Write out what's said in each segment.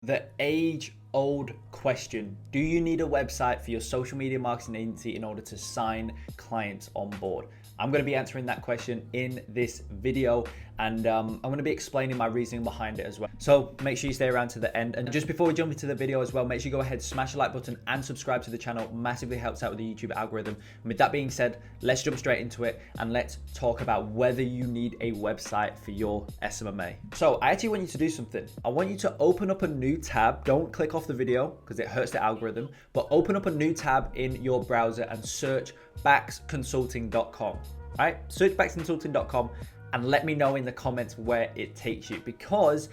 the age-old question. Do you need a website for your social media marketing agency in order to sign clients on board? I'm going to be answering that question in this video, and I'm going to be explaining my reasoning behind it as well. So make sure you stay around to the end. And just before we jump into the video as well, make sure you go ahead, smash the like button and subscribe to the channel. Massively helps out with the YouTube algorithm. And with that being said, let's jump straight into it and let's talk about whether you need a website for your SMMA. So I actually want you to do something. I want you to open up a new tab. Don't click off the video because it hurts the algorithm, but open up a new tab in your browser and search baxconsulting.com. Right? Search baxconsulting.com and let me know in the comments where it takes you, because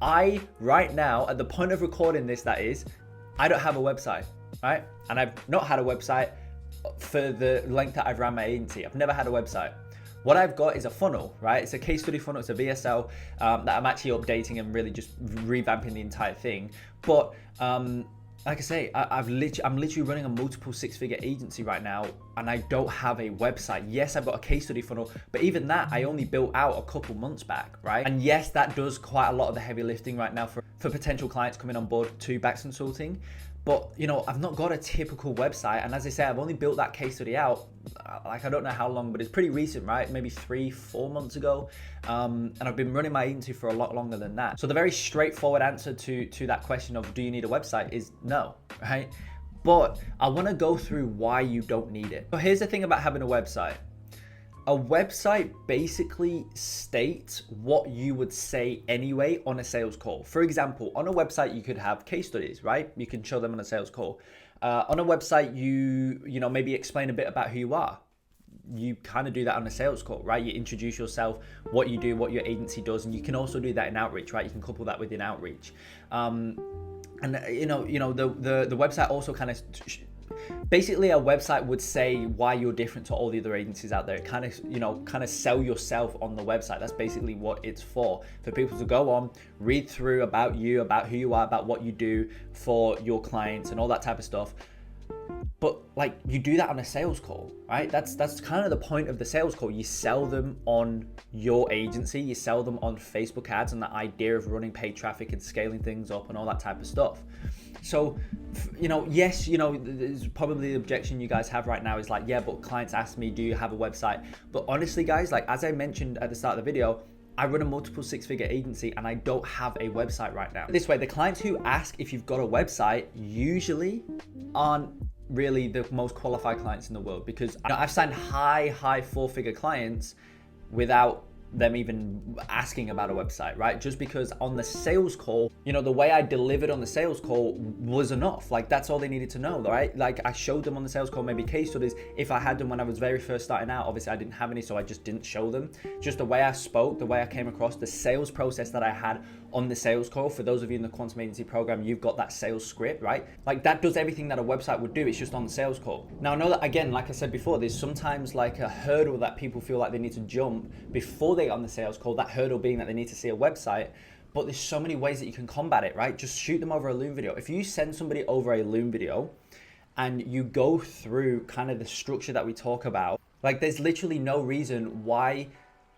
right now, at the point of recording this, that is, I don't have a website, right? And I've not had a website for the length that I've ran my agency. I've never had a website. What I've got is a funnel, right? It's a case study funnel, it's a VSL that I'm actually updating and really just revamping the entire thing. But like I say, I'm literally running a multiple six-figure agency right now, and I don't have a website. Yes, I've got a case study funnel, but even that I only built out a couple months back, right? And yes, that does quite a lot of the heavy lifting right now for potential clients coming on board to Bax Consulting. But you know, I've not got a typical website, and as I say, I've only built that case study out, like I don't know how long, but it's pretty recent, right? Maybe 3-4 months ago, and I've been running my agency for a lot longer than that. So the very straightforward answer to that question of do you need a website is no, right? But I want to go through why you don't need it. So here's the thing about having a website. A website basically states what you would say anyway on a sales call. For example, on a website, you could have case studies, right? You can show them on a sales call. On a website, you know, maybe explain a bit about who you are. You kind of do that on a sales call, right? You introduce yourself, what you do, what your agency does, and you can also do that in outreach, right? You can couple that with an outreach. And you know, the website also kind of basically, a website would say why you're different to all the other agencies out there. It kind of sell yourself on the website. That's basically what it's for people to go on, read through about you, about who you are, about what you do for your clients and all that type of stuff. But like, you do that on a sales call, right? That's kind of the point of the sales call. You sell them on your agency, you sell them on Facebook ads and the idea of running paid traffic and scaling things up and all that type of stuff. So, you know, yes, you know, there's probably the objection you guys have right now is like, yeah, but clients ask me, do you have a website? But honestly, guys, like as I mentioned at the start of the video, I run a multiple six-figure agency and I don't have a website right now. This way, the clients who ask if you've got a website usually aren't really the most qualified clients in the world, because you know, I've signed high four-figure clients without them even asking about a website, right? Just because on the sales call, you know, the way I delivered on the sales call was enough. Like that's all they needed to know, right? Like I showed them on the sales call, maybe case studies. If I had them when I was very first starting out, obviously I didn't have any, so I just didn't show them. Just the way I spoke, the way I came across, the sales process that I had on the sales call. For those of you in the Quantum Agency program, you've got that sales script, right? Like that does everything that a website would do. It's just on the sales call. Now I know that, again, like I said before, there's sometimes like a hurdle that people feel like they need to jump before they get on the sales call, that hurdle being that they need to see a website. But there's so many ways that you can combat it, right? Just shoot them over a Loom video. If you send somebody over a Loom video and you go through kind of the structure that we talk about, like there's literally no reason why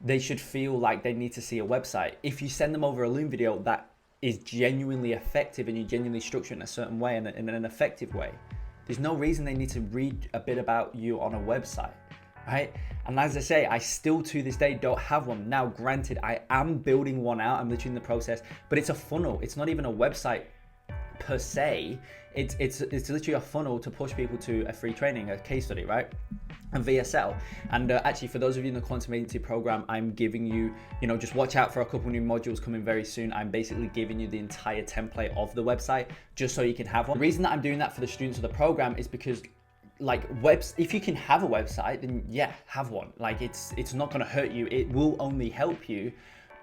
they should feel like they need to see a website. If you send them over a Loom video that is genuinely effective and you genuinely structure it in a certain way and in an effective way, there's no reason they need to read a bit about you on a website, right? And as I say, I still to this day don't have one. Now, granted, I am building one out. I'm literally in the process, but it's a funnel. It's not even a website per se. It's literally a funnel to push people to a free training, a case study, right? And VSL. And actually, for those of you in the Quantum Agency program, I'm giving you, you know, just watch out for a couple new modules coming very soon. I'm basically giving you the entire template of the website just so you can have one. The reason that I'm doing that for the students of the program is because, like, if you can have a website, then yeah, have one. Like, it's not going to hurt you. It will only help you.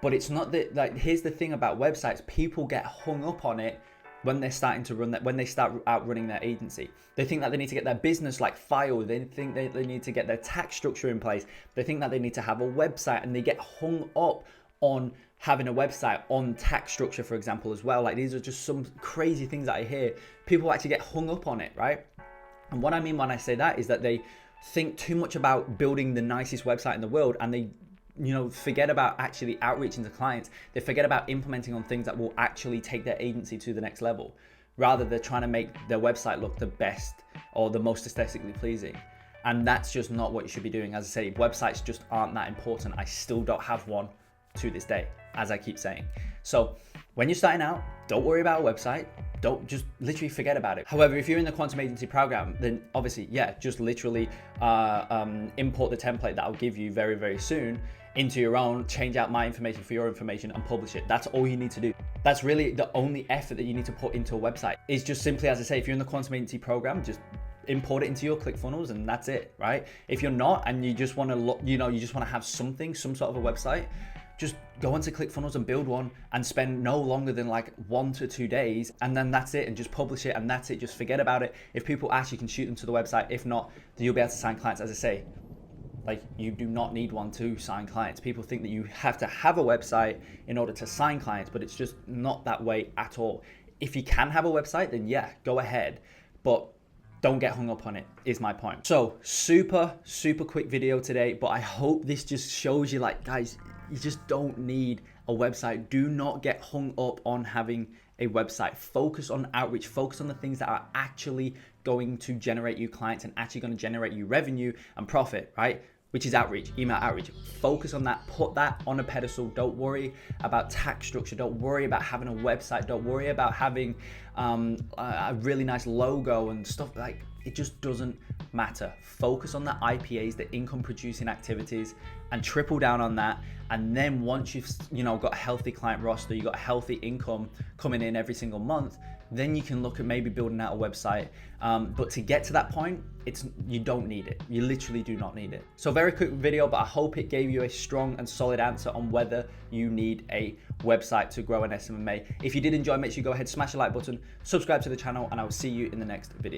But it's not that, like, here's the thing about websites. People get hung up on it when they're starting to run that, when they start out running their agency. They think that they need to get their business like filed. They think they need to get their tax structure in place. They think that they need to have a website, and they get hung up on having a website, on tax structure, for example, as well. Like, these are just some crazy things that I hear. People actually get hung up on it, right? And what I mean when I say that is that they think too much about building the nicest website in the world, and they forget about actually outreaching to clients. They forget about implementing on things that will actually take their agency to the next level. Rather, they're trying to make their website look the best or the most aesthetically pleasing. And that's just not what you should be doing. As I say, websites just aren't that important. I still don't have one to this day, as I keep saying. So when you're starting out, don't worry about a website. Don't just literally forget about it. However, if you're in the quantum agency program, then obviously, yeah, just literally import the template that I'll give you very, very soon into your own, change out my information for your information and publish it. That's all you need to do. That's really the only effort that you need to put into a website. It's just simply, as I say, if you're in the quantum agency program, just import it into your ClickFunnels and that's it, right? If you're not and you just want to look, you just want to have something, some sort of a website, just go onto ClickFunnels and build one and spend no longer than like 1 to 2 days, and then that's it, and just publish it and that's it. Just forget about it. If people ask, you can shoot them to the website. If not, then you'll be able to sign clients. As I say, like, you do not need one to sign clients. People think that you have to have a website in order to sign clients, but it's just not that way at all. If you can have a website, then yeah, go ahead, but don't get hung up on it, is my point. So super quick video today, but I hope this just shows you, like, guys, you just don't need a website. Do not get hung up on having a website. Focus on outreach. Focus on the things that are actually going to generate you clients and actually going to generate you revenue and profit, right? Which is outreach, email outreach. Focus on that, put that on a pedestal. Don't worry about tax structure. Don't worry about having a website. Don't worry about having a really nice logo and stuff. Like, it just doesn't matter. Focus on the IPAs, the income producing activities, and triple down on that. And then once you've got a healthy client roster, you've got a healthy income coming in every single month, then you can look at maybe building out a website. But to get to that point, you don't need it. You literally do not need it. So very quick video, but I hope it gave you a strong and solid answer on whether you need a website to grow an SMMA. If you did enjoy, make sure you go ahead, smash the like button, subscribe to the channel, and I will see you in the next video.